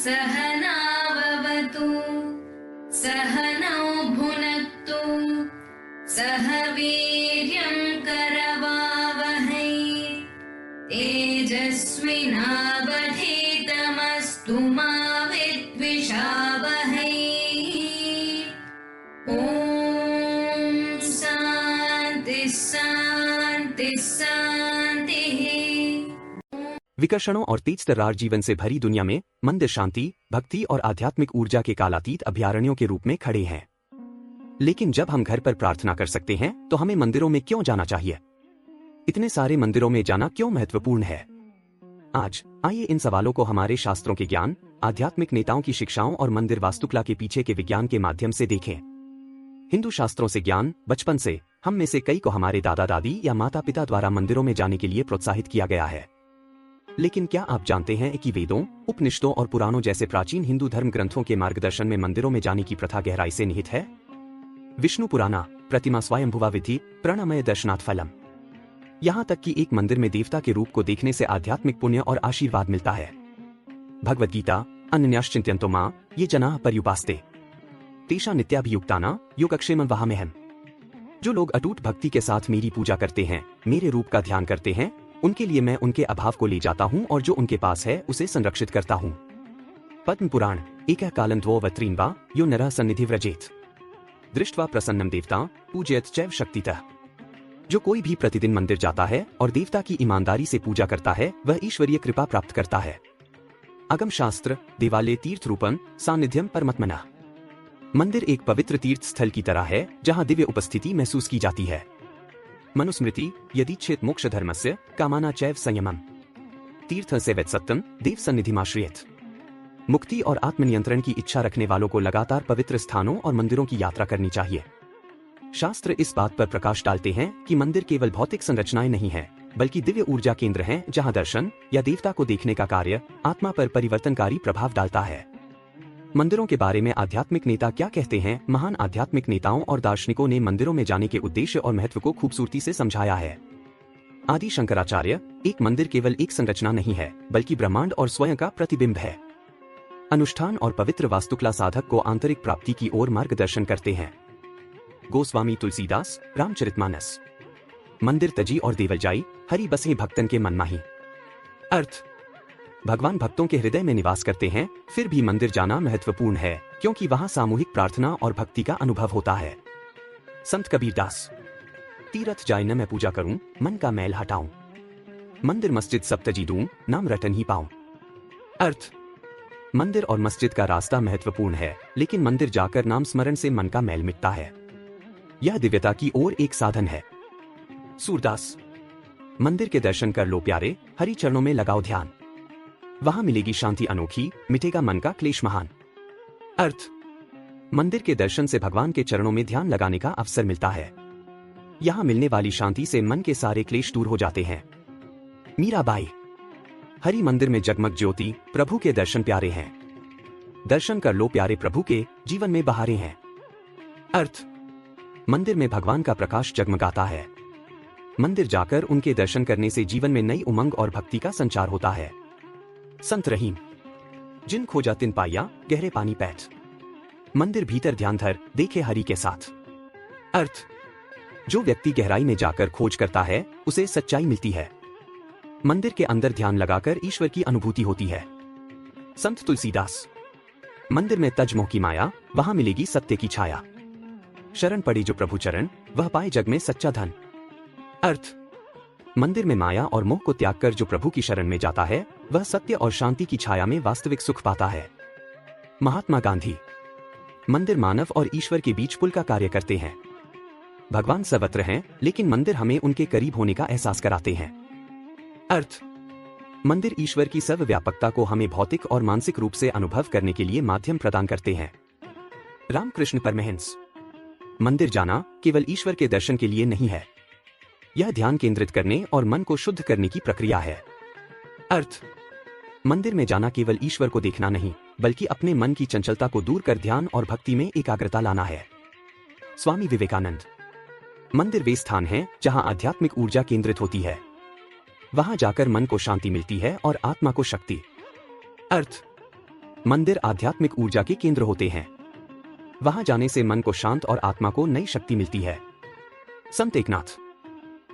सहनाववतु सहनौ भुनक्तु सह वीर्यं करवावहै तेजस्विनावधीतमस्तु मा विद्विषावहै। ॐ शान्ति शान्ति शान्तिः। विकर्षणों और तेज तर्रार जीवन से भरी दुनिया में मंदिर शांति, भक्ति और आध्यात्मिक ऊर्जा के कालातीत अभयारण्यों के रूप में खड़े हैं। लेकिन जब हम घर पर प्रार्थना कर सकते हैं तो हमें मंदिरों में क्यों जाना चाहिए? इतने सारे मंदिरों में जाना क्यों महत्वपूर्ण है? आज आइए इन सवालों को हमारे शास्त्रों के ज्ञान, आध्यात्मिक नेताओं की शिक्षाओं और मंदिर वास्तुकला के पीछे के विज्ञान के माध्यम से देखें। हिंदू शास्त्रों से ज्ञान बचपन से हम में से कई को हमारे दादा दादी या माता पिता द्वारा मंदिरों में जाने के लिए प्रोत्साहित किया गया है। लेकिन क्या आप जानते हैं कि वेदों, उपनिषदों और पुराणों जैसे प्राचीन हिंदू धर्म ग्रंथों के मार्गदर्शन में मंदिरों में जाने की प्रथा गहराई से निहित है? विष्णु पुराना, प्रतिमा स्वयंभुवा विधि, प्रणमय दर्शनाथ फलम। यहाँ तक कि एक मंदिर में देवता के रूप को देखने से आध्यात्मिक पुण्य और आशीर्वाद मिलता है। भगवद गीता अन्यश्चिंत्यन्तो मां ये जनाः पर्युपास्ते तेषां नित्याभियुक्तानां योगक्षेमं वहाम्यहम्। जो लोग अटूट भक्ति के साथ मेरी पूजा करते हैं, मेरे रूप का ध्यान करते हैं, उनके लिए मैं उनके अभाव को ले जाता हूँ और जो उनके पास है उसे संरक्षित करता हूँ। पद्म पुराण एकः कालन्त्वो वत्रीन्वा यो नरः सन्निधि व्रजेत दृष्ट्वा प्रसन्नम देवता पूजयत चैव शक्तितः। जो कोई भी प्रतिदिन मंदिर जाता है और देवता की ईमानदारी से पूजा करता है वह ईश्वरीय कृपा प्राप्त करता है। अगम शास्त्र देवालय तीर्थ रूपम सानिध्यम परमात्मनः। मंदिर एक पवित्र तीर्थ स्थल की तरह है जहाँ दिव्य उपस्थिति महसूस की जाती है। मनुस्मृति यदीच्छेत मोक्ष धर्मस्य कामाना चैव संयमम् तीर्थ सेवेत सत्यम देव सन्निधिमाश्रयेत। मुक्ति और आत्मनियंत्रण की इच्छा रखने वालों को लगातार पवित्र स्थानों और मंदिरों की यात्रा करनी चाहिए। शास्त्र इस बात पर प्रकाश डालते हैं कि मंदिर केवल भौतिक संरचनाएं नहीं है, बल्कि दिव्य ऊर्जा केंद्र हैं जहां दर्शन या देवता को देखने का कार्य आत्मा पर परिवर्तनकारी प्रभाव डालता है। मंदिरों के बारे में आध्यात्मिक नेता क्या कहते हैं? महान आध्यात्मिक नेताओं और दार्शनिकों ने मंदिरों में जाने के उद्देश्य और महत्व को खूबसूरती से समझाया है। आदि शंकराचार्य, एक मंदिर केवल एक संरचना नहीं है बल्कि ब्रह्मांड और स्वयं का प्रतिबिंब है। अनुष्ठान और पवित्र वास्तुकला साधक को आंतरिक प्राप्ति की ओर मार्गदर्शन करते हैं। गोस्वामी तुलसीदास रामचरितमानस। मंदिर तजी और देवल जाई, हरि बसे भक्तन के मन माही। अर्थ, भगवान भक्तों के हृदय में निवास करते हैं, फिर भी मंदिर जाना महत्वपूर्ण है क्योंकि वहां सामूहिक प्रार्थना और भक्ति का अनुभव होता है। संत कबीरदास। तीरथ जाय न मैं पूजा करूं, मन का मैल हटाऊं। मंदिर मस्जिद सब तजी दूं, नाम रटन ही पाऊं। अर्थ, मंदिर और मस्जिद का रास्ता महत्वपूर्ण है, लेकिन मंदिर जाकर नाम स्मरण से मन का मैल मिटता है। यह दिव्यता की ओर एक साधन है। सूरदास। मंदिर के दर्शन कर लो प्यारे, हरि चरणों में लगाओ ध्यान। वहां मिलेगी शांति अनोखी, मिटेगा मन का क्लेश महान। अर्थ, मंदिर के दर्शन से भगवान के चरणों में ध्यान लगाने का अवसर मिलता है। यहां मिलने वाली शांति से मन के सारे क्लेश दूर हो जाते हैं। मीराबाई। हरि मंदिर में जगमग ज्योति, प्रभु के दर्शन प्यारे हैं। दर्शन कर लो प्यारे प्रभु के, जीवन में बहारें हैं। अर्थ, मंदिर में भगवान का प्रकाश जगमगाता है। मंदिर जाकर उनके दर्शन करने से जीवन में नई उमंग और भक्ति का संचार होता है। संत रहीम। जिन खोजा तिन पाया, गहरे पानी पैठ। मंदिर भीतर ध्यान धर, देखे हरि के साथ। अर्थ, जो व्यक्ति गहराई में जाकर खोज करता है उसे सच्चाई मिलती है। मंदिर के अंदर ध्यान लगाकर ईश्वर की अनुभूति होती है। संत तुलसीदास। मंदिर में तज मोह की माया, वहां मिलेगी सत्य की छाया। शरण पड़े जो प्रभु चरण, वह पाए जग में सच्चा धन। अर्थ, मंदिर में माया और मोह को त्याग कर जो प्रभु की शरण में जाता है वह सत्य और शांति की छाया में वास्तविक सुख पाता है। महात्मा गांधी। मंदिर मानव और ईश्वर के बीच पुल का कार्य करते हैं। भगवान सर्वत्र हैं, लेकिन मंदिर हमें उनके करीब होने का एहसास कराते हैं। अर्थ, मंदिर ईश्वर की सर्वव्यापकता को हमें भौतिक और मानसिक रूप से अनुभव करने के लिए माध्यम प्रदान करते हैं। रामकृष्ण परमहंस। मंदिर जाना केवल ईश्वर के दर्शन के लिए नहीं है, यह ध्यान केंद्रित करने और मन को शुद्ध करने की प्रक्रिया है। अर्थ, मंदिर में जाना केवल ईश्वर को देखना नहीं बल्कि अपने मन की चंचलता को दूर कर ध्यान और भक्ति में एकाग्रता लाना है। स्वामी विवेकानंद। मंदिर वे स्थान हैं जहां आध्यात्मिक ऊर्जा केंद्रित होती है। वहां जाकर मन को शांति मिलती है और आत्मा को शक्ति। अर्थ, मंदिर आध्यात्मिक ऊर्जा के केंद्र होते हैं। वहां जाने से मन को शांत और आत्मा को नई शक्ति मिलती है। संत एकनाथ।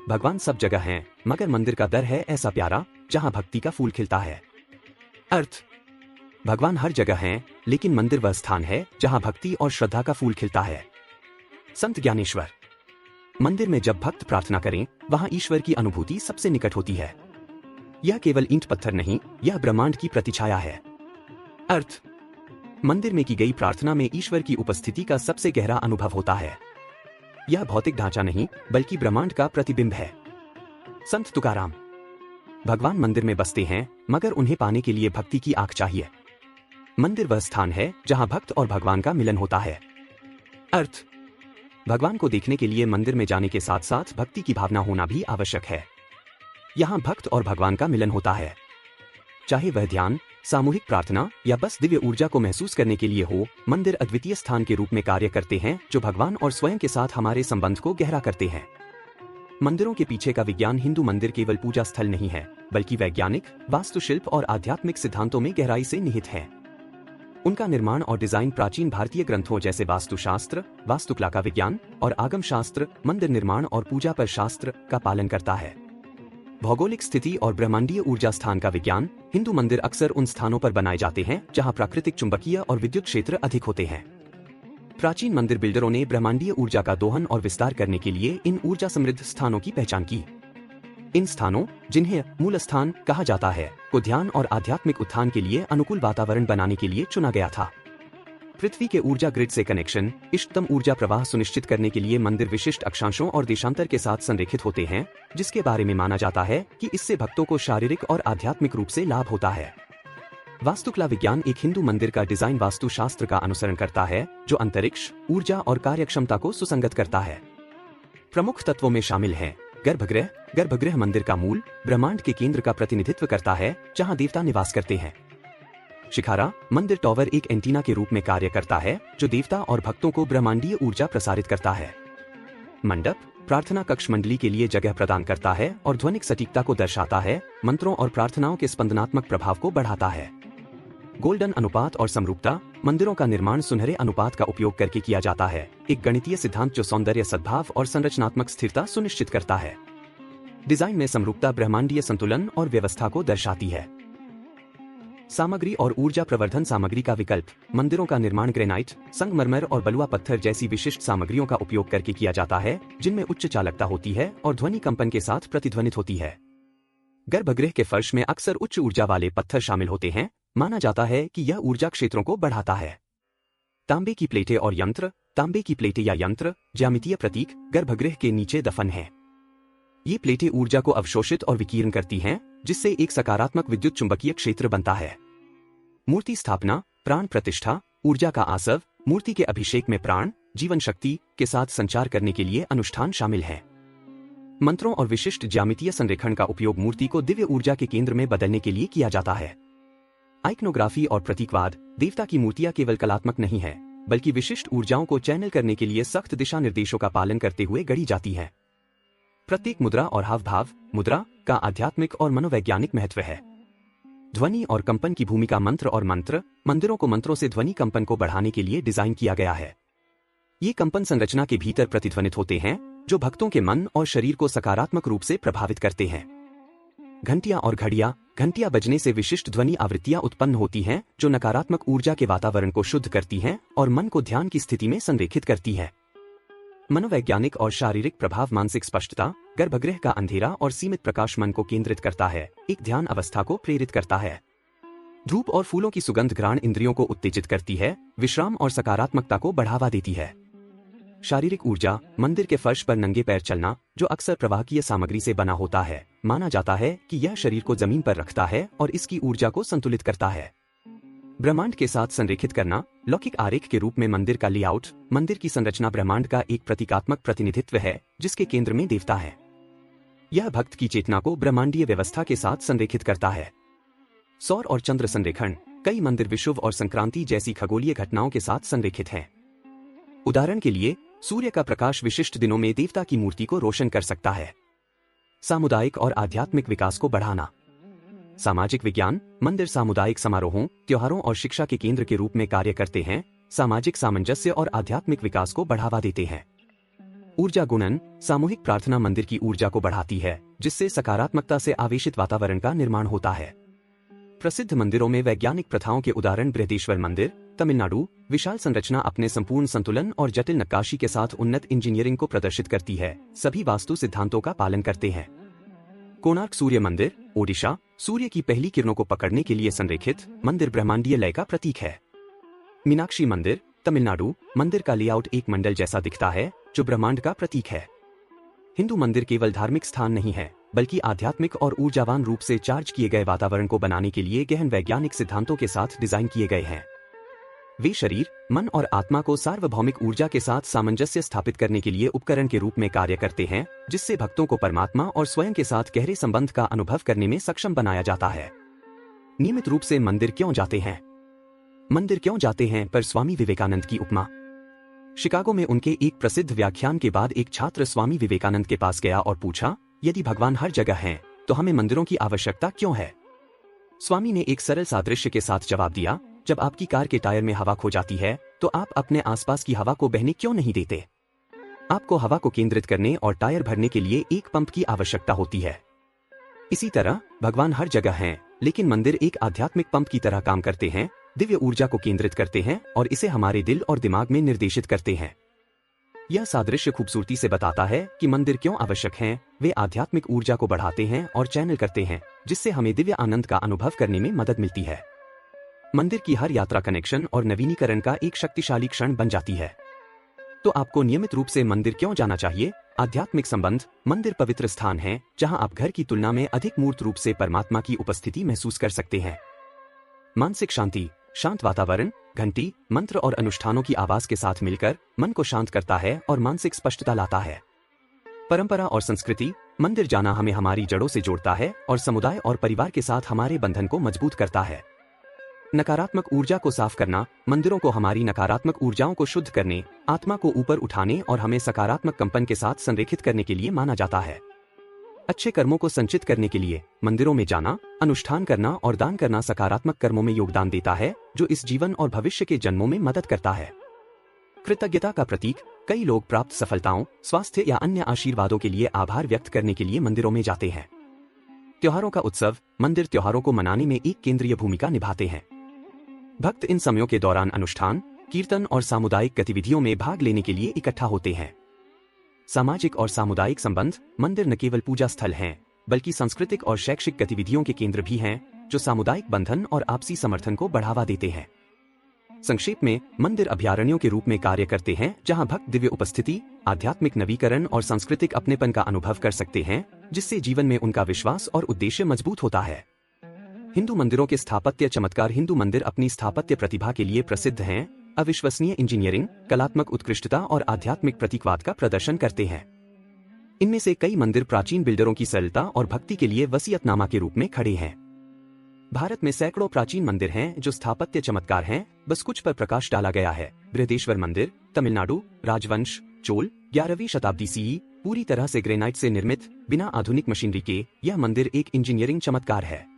भगवान सब जगह हैं, मगर मंदिर का दर है ऐसा प्यारा जहां भक्ति का फूल खिलता है। अर्थ। भगवान हर जगह हैं, लेकिन मंदिर वह स्थान है जहां भक्ति और श्रद्धा का फूल खिलता है। संत ज्ञानेश्वर। मंदिर में जब भक्त प्रार्थना करें, वहां ईश्वर की अनुभूति सबसे निकट होती है। यह केवल ईंट पत्थर नहीं, यह ब्रह्मांड की प्रतिछाया है। अर्थ। मंदिर में की गई प्रार्थना में ईश्वर की उपस्थिति का सबसे गहरा अनुभव होता है। यह भौतिक ढांचा नहीं, बल्कि ब्रह्मांड का प्रतिबिंब है। संत तुकाराम। भगवान मंदिर में बसते हैं, मगर उन्हें पाने के लिए भक्ति की आंख चाहिए। मंदिर वह स्थान है जहां भक्त और भगवान का मिलन होता है। अर्थ। भगवान को देखने के लिए मंदिर में जाने के साथ साथ भक्ति की भावना होना भी आवश्यक है। यहां भक्त और भगवान का मिलन होता है। चाहे वह ध्यान, सामूहिक प्रार्थना या बस दिव्य ऊर्जा को महसूस करने के लिए हो, मंदिर अद्वितीय स्थान के रूप में कार्य करते हैं जो भगवान और स्वयं के साथ हमारे संबंध को गहरा करते हैं। मंदिरों के पीछे का विज्ञान। हिंदू मंदिर केवल पूजा स्थल नहीं है, बल्कि वैज्ञानिक, वास्तुशिल्प और आध्यात्मिक सिद्धांतों में गहराई से निहित है। उनका निर्माण और डिजाइन प्राचीन भारतीय ग्रंथों जैसे वास्तुशास्त्र, वास्तुकला का विज्ञान और आगम शास्त्र, मंदिर निर्माण और पूजा पर शास्त्र का पालन करता है। भौगोलिक स्थिति और ब्रह्मांडीय ऊर्जा स्थान का विज्ञान। हिंदू मंदिर अक्सर उन स्थानों पर बनाए जाते हैं जहां प्राकृतिक चुंबकीय और विद्युत क्षेत्र अधिक होते हैं। प्राचीन मंदिर बिल्डरों ने ब्रह्मांडीय ऊर्जा का दोहन और विस्तार करने के लिए इन ऊर्जा समृद्ध स्थानों की पहचान की। इन स्थानों, जिन्हें मूल स्थान कहा जाता है, को ध्यान और आध्यात्मिक उत्थान के लिए अनुकूल वातावरण बनाने के लिए चुना गया था। पृथ्वी के ऊर्जा ग्रिड से कनेक्शन। इष्टतम ऊर्जा प्रवाह सुनिश्चित करने के लिए मंदिर विशिष्ट अक्षांशों और देशांतर के साथ संरेखित होते हैं, जिसके बारे में माना जाता है कि इससे भक्तों को शारीरिक और आध्यात्मिक रूप से लाभ होता है। वास्तुकला विज्ञान। एक हिंदू मंदिर का डिजाइन वास्तुशास्त्र का अनुसरण करता है, जो अंतरिक्ष, ऊर्जा और कार्यक्षमता को सुसंगत करता है। प्रमुख तत्वों में शामिल हैं गर्भगृह। गर्भगृह मंदिर का मूल, ब्रह्मांड के केंद्र का प्रतिनिधित्व करता है, जहां देवता निवास करते हैं। शिखारा। मंदिर टॉवर एक एंटीना के रूप में कार्य करता है, जो देवता और भक्तों को ब्रह्मांडीय ऊर्जा प्रसारित करता है। मंडप। प्रार्थना कक्ष मंडली के लिए जगह प्रदान करता है और ध्वनिक सटीकता को दर्शाता है, मंत्रों और प्रार्थनाओं के स्पंदनात्मक प्रभाव को बढ़ाता है। गोल्डन अनुपात और समरूपता। मंदिरों का निर्माण सुनहरे अनुपात का उपयोग करके किया जाता है, एक गणितीय सिद्धांत जो सौंदर्य, सद्भाव और संरचनात्मक स्थिरता सुनिश्चित करता है। डिजाइन में समरूपता ब्रह्मांडीय संतुलन और व्यवस्था को दर्शाती है। सामग्री और ऊर्जा प्रवर्धन सामग्री का विकल्प। मंदिरों का निर्माण ग्रेनाइट, संगमरमर और बलुआ पत्थर जैसी विशिष्ट सामग्रियों का उपयोग करके किया जाता है, जिनमें उच्च चालकता होती है और ध्वनि कंपन के साथ प्रतिध्वनित होती है। गर्भगृह के फर्श में अक्सर उच्च ऊर्जा वाले पत्थर शामिल होते हैं। माना जाता है कि यह ऊर्जा क्षेत्रों को बढ़ाता है। तांबे की प्लेटें और यंत्र। तांबे की प्लेटें या यंत्र ज्यामितीय प्रतीक गर्भगृह के नीचे दफन है। ये प्लेटें ऊर्जा को अवशोषित और विकीर्ण करती हैं, जिससे एक सकारात्मक विद्युत चुंबकीय क्षेत्र बनता है। मूर्ति स्थापना। प्राण प्रतिष्ठा, ऊर्जा का आसव। मूर्ति के अभिषेक में प्राण, जीवन शक्ति के साथ संचार करने के लिए अनुष्ठान शामिल है। मंत्रों और विशिष्ट ज्यामितीय संरेखण का उपयोग मूर्ति को दिव्य ऊर्जा के केंद्र में बदलने के लिए किया जाता है। आइकनोग्राफी और प्रतीकवाद। देवता की मूर्तियां केवल कलात्मक नहीं है, बल्कि विशिष्ट ऊर्जाओं को चैनल करने के लिए सख्त दिशा निर्देशों का पालन करते हुए गढ़ी जाती है। प्रत्येक मुद्रा और हाव भाव। मुद्रा का आध्यात्मिक और मनोवैज्ञानिक महत्व है। ध्वनि और कंपन की भूमिका। मंत्र और मंत्र। मंदिरों को मंत्रों से ध्वनि कंपन को बढ़ाने के लिए डिजाइन किया गया है। ये कंपन संरचना के भीतर प्रतिध्वनित होते हैं, जो भक्तों के मन और शरीर को सकारात्मक रूप से प्रभावित करते हैं। घंटियां और घड़ियां। घंटियां बजने से विशिष्ट ध्वनि आवृत्तियां उत्पन्न होती हैं, जो नकारात्मक ऊर्जा के वातावरण को शुद्ध करती हैं और मन को ध्यान की स्थिति में संरेखित करती है। मनोवैज्ञानिक और शारीरिक प्रभाव। मानसिक स्पष्टता। गर्भगृह का अंधेरा और सीमित प्रकाश मन को केंद्रित करता है, एक ध्यान अवस्था को प्रेरित करता है। धूप और फूलों की सुगंध घ्राण इंद्रियों को उत्तेजित करती है, विश्राम और सकारात्मकता को बढ़ावा देती है। शारीरिक ऊर्जा। मंदिर के फर्श पर नंगे पैर चलना, जो अक्सर प्रवाहकीय सामग्री से बना होता है, माना जाता है कि यह शरीर को जमीन पर रखता है और इसकी ऊर्जा को संतुलित करता है। ब्रह्मांड के साथ संरेखित करना। लौकिक आरेख के रूप में मंदिर का लेआउट। मंदिर की संरचना ब्रह्मांड का एक प्रतीकात्मक प्रतिनिधित्व है, जिसके केंद्र में देवता है। यह भक्त की चेतना को ब्रह्मांडीय व्यवस्था के साथ संरेखित करता है। सौर और चंद्र संरेखण। कई मंदिर विषुव और संक्रांति जैसी खगोलीय घटनाओं के साथ संरेखित हैं। उदाहरण के लिए, सूर्य का प्रकाश विशिष्ट दिनों में देवता की मूर्ति को रोशन कर सकता है। सामुदायिक और आध्यात्मिक विकास को बढ़ाना। सामाजिक विज्ञान। मंदिर सामुदायिक समारोहों, त्योहारों और शिक्षा के केंद्र के रूप में कार्य करते हैं, सामाजिक सामंजस्य और आध्यात्मिक विकास को बढ़ावा देते हैं। ऊर्जा गुणन। सामूहिक प्रार्थना मंदिर की ऊर्जा को बढ़ाती है, जिससे सकारात्मकता से आवेशित वातावरण का निर्माण होता है। प्रसिद्ध मंदिरों में वैज्ञानिक प्रथाओं के उदाहरण बृहदेश्वर मंदिर, तमिलनाडु। विशाल संरचना अपने संपूर्ण संतुलन और जटिल नक्काशी के साथ उन्नत इंजीनियरिंग को प्रदर्शित करती है, सभी वास्तु सिद्धांतों का पालन करते हैं। कोणार्क सूर्य मंदिर, ओडिशा। सूर्य की पहली किरणों को पकड़ने के लिए संरेखित मंदिर ब्रह्मांडीय लय का प्रतीक है। मीनाक्षी मंदिर, तमिलनाडु। मंदिर का लेआउट एक मंडल जैसा दिखता है, जो ब्रह्मांड का प्रतीक है। हिंदू मंदिर केवल धार्मिक स्थान नहीं है, बल्कि आध्यात्मिक और ऊर्जावान रूप से चार्ज किए गए वातावरण को बनाने के लिए गहन वैज्ञानिक सिद्धांतों के साथ डिजाइन किए गए हैं। वे शरीर, मन और आत्मा को सार्वभौमिक ऊर्जा के साथ सामंजस्य स्थापित करने के लिए उपकरण के रूप में कार्य करते हैं, जिससे भक्तों को परमात्मा और स्वयं के साथ गहरे संबंध का अनुभव करने में सक्षम बनाया जाता है। नियमित रूप से मंदिर क्यों जाते हैं? मंदिर क्यों जाते हैं पर स्वामी विवेकानंद की उपमा। शिकागो में उनके एक प्रसिद्ध व्याख्यान के बाद एक छात्र स्वामी विवेकानंद के पास गया और पूछा, यदि भगवान हर जगह हैं, तो हमें मंदिरों की आवश्यकता क्यों है? स्वामी ने एक सरल सादृश्य के साथ जवाब दिया, जब आपकी कार के टायर में हवा खो जाती है, तो आप अपने आसपास की हवा को बहने क्यों नहीं देते? आपको हवा को केंद्रित करने और टायर भरने के लिए एक पंप की आवश्यकता होती है। इसी तरह भगवान हर जगह हैं, लेकिन मंदिर एक आध्यात्मिक पंप की तरह काम करते हैं, दिव्य ऊर्जा को केंद्रित करते हैं और इसे हमारे दिल और दिमाग में निर्देशित करते हैं। यह सादृश्य खूबसूरती से बताता है कि मंदिर क्यों आवश्यक हैं। वे आध्यात्मिक ऊर्जा को बढ़ाते हैं और चैनल करते हैं, जिससे हमें दिव्य आनंद का अनुभव करने में मदद मिलती है। मंदिर की हर यात्रा कनेक्शन और नवीनीकरण का एक शक्तिशाली क्षण बन जाती है। तो आपको नियमित रूप से मंदिर क्यों जाना चाहिए? आध्यात्मिक संबंध। मंदिर पवित्र स्थान है, जहां आप घर की तुलना में अधिक मूर्त रूप से परमात्मा की उपस्थिति महसूस कर सकते हैं। मानसिक शांति। शांत वातावरण, घंटी, मंत्र और अनुष्ठानों की आवाज के साथ मिलकर मन को शांत करता है और मानसिक स्पष्टता लाता है। परंपरा और संस्कृति। मंदिर जाना हमें हमारी जड़ों से जोड़ता है और समुदाय और परिवार के साथ हमारे बंधन को मजबूत करता है। नकारात्मक ऊर्जा को साफ करना। मंदिरों को हमारी नकारात्मक ऊर्जाओं को शुद्ध करने, आत्मा को ऊपर उठाने और हमें सकारात्मक कंपन के साथ संरेखित करने के लिए माना जाता है। अच्छे कर्मों को संचित करने के लिए मंदिरों में जाना, अनुष्ठान करना और दान करना सकारात्मक कर्मों में योगदान देता है, जो इस जीवन और भविष्य के जन्मों में मदद करता है। कृतज्ञता का प्रतीक। कई लोग प्राप्त सफलताओं, स्वास्थ्य या अन्य आशीर्वादों के लिए आभार व्यक्त करने के लिए मंदिरों में जाते हैं। त्योहारों का उत्सव। मंदिर त्योहारों को मनाने में एक केंद्रीय भूमिका निभाते हैं। भक्त इन समयों के दौरान अनुष्ठान, कीर्तन और सामुदायिक गतिविधियों में भाग लेने के लिए इकट्ठा होते हैं। सामाजिक और सामुदायिक संबंध। मंदिर न केवल पूजा स्थल हैं, बल्कि सांस्कृतिक और शैक्षिक गतिविधियों के केंद्र भी हैं, जो सामुदायिक बंधन और आपसी समर्थन को बढ़ावा देते हैं। संक्षेप में, मंदिर अभयारण्यों के रूप में कार्य करते हैं, जहां भक्त दिव्य उपस्थिति, आध्यात्मिक नवीकरण और सांस्कृतिक अपनेपन का अनुभव कर सकते हैं, जिससे जीवन में उनका विश्वास और उद्देश्य मजबूत होता है। हिंदू मंदिरों के स्थापत्य चमत्कार। हिंदू मंदिर अपनी स्थापत्य प्रतिभा के लिए प्रसिद्ध हैं। अविश्वसनीय इंजीनियरिंग, कलात्मक उत्कृष्टता और आध्यात्मिक प्रतीकवाद का प्रदर्शन करते हैं। इनमें से कई मंदिर प्राचीन बिल्डरों की सरलता और भक्ति के लिए वसीयतनामा के रूप में खड़े हैं। भारत में सैकड़ों प्राचीन मंदिर हैं जो स्थापत्य चमत्कार हैं, बस कुछ पर प्रकाश डाला गया है। बृहदेश्वर मंदिर, तमिलनाडु। राजवंश, चोल, 11वीं शताब्दी सीई। पूरी तरह से ग्रेनाइट से निर्मित, बिना आधुनिक मशीनरी के, यह मंदिर एक इंजीनियरिंग चमत्कार है।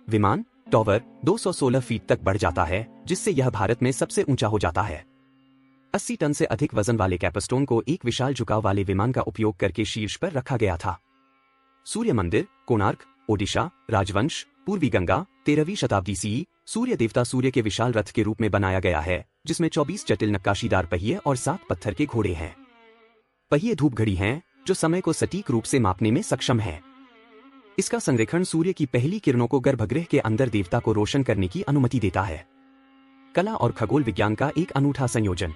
विमान टॉवर 216 फीट तक बढ़ जाता है, जिससे यह भारत में सबसे ऊंचा हो जाता है। 80 टन से अधिक वजन वाले कैपस्टोन को एक विशाल झुकाव वाले विमान का उपयोग करके शीर्ष पर रखा गया था। सूर्य मंदिर, कोणार्क, ओडिशा। राजवंश, पूर्वी गंगा, 13वीं शताब्दी सीई। सूर्य देवता सूर्य के विशाल रथ के रूप में बनाया गया है, जिसमें 24 जटिल नक्काशीदार पहिए और 7 पत्थर के घोड़े हैं। पहिए धूप घड़ी हैं, जो समय को सटीक रूप से मापने में सक्षम है। इसका संरेखण सूर्य की पहली किरणों को गर्भगृह के अंदर देवता को रोशन करने की अनुमति देता है। कला और खगोल विज्ञान का एक अनूठा संयोजन।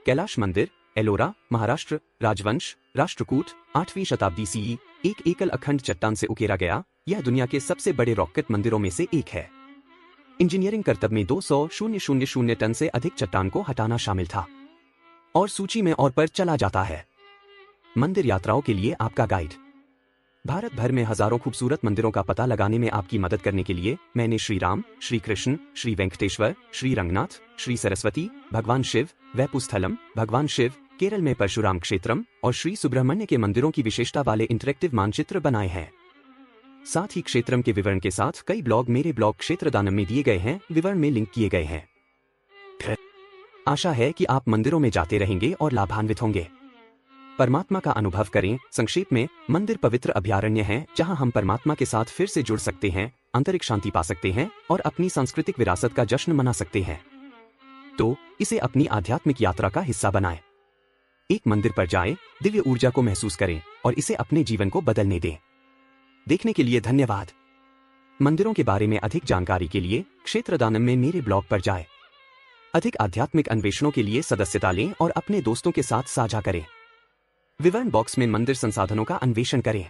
कैलाश मंदिर, एलोरा, महाराष्ट्र। राजवंश, राष्ट्रकूट, 8वीं शताब्दी सीई। एक एकल अखंड चट्टान से उकेरा गया, यह दुनिया के सबसे बड़े रॉकेट मंदिरों में से एक है। इंजीनियरिंग करतब में 200,000 टन से अधिक चट्टान को हटाना शामिल था। और सूची में और पर चला जाता है। मंदिर यात्राओं के लिए आपका गाइड। भारत भर में हजारों खूबसूरत मंदिरों का पता लगाने में आपकी मदद करने के लिए मैंने श्री राम, श्री कृष्ण, श्री वेंकटेश्वर, श्री रंगनाथ, श्री सरस्वती, भगवान शिव, वैपुस्थलम, भगवान शिव, केरल में परशुराम क्षेत्रम और श्री सुब्रह्मण्य के मंदिरों की विशेषता वाले इंटरेक्टिव मानचित्र बनाए हैं। साथ ही क्षेत्रम के विवरण के साथ कई ब्लॉग मेरे ब्लॉग क्षेत्रदानम में दिए गए हैं, विवरण में लिंक किए गए हैं। आशा है कि आप मंदिरों में जाते रहेंगे और लाभान्वित होंगे। परमात्मा का अनुभव करें। संक्षेप में, मंदिर पवित्र अभयारण्य हैं जहां हम परमात्मा के साथ फिर से जुड़ सकते हैं, आंतरिक शांति पा सकते हैं और अपनी सांस्कृतिक विरासत का जश्न मना सकते हैं। तो इसे अपनी आध्यात्मिक यात्रा का हिस्सा बनाएं। एक मंदिर पर जाएं, दिव्य ऊर्जा को महसूस करें और इसे अपने जीवन को बदलने दें। देखने के लिए धन्यवाद। मंदिरों के बारे में अधिक जानकारी के लिए क्षेत्रदानम में मेरे ब्लॉग पर जाएं। अधिक आध्यात्मिक अन्वेषणों के लिए सदस्यता लें और अपने दोस्तों के साथ साझा करें। विवरण बॉक्स में मंदिर संसाधनों का अन्वेषण करें।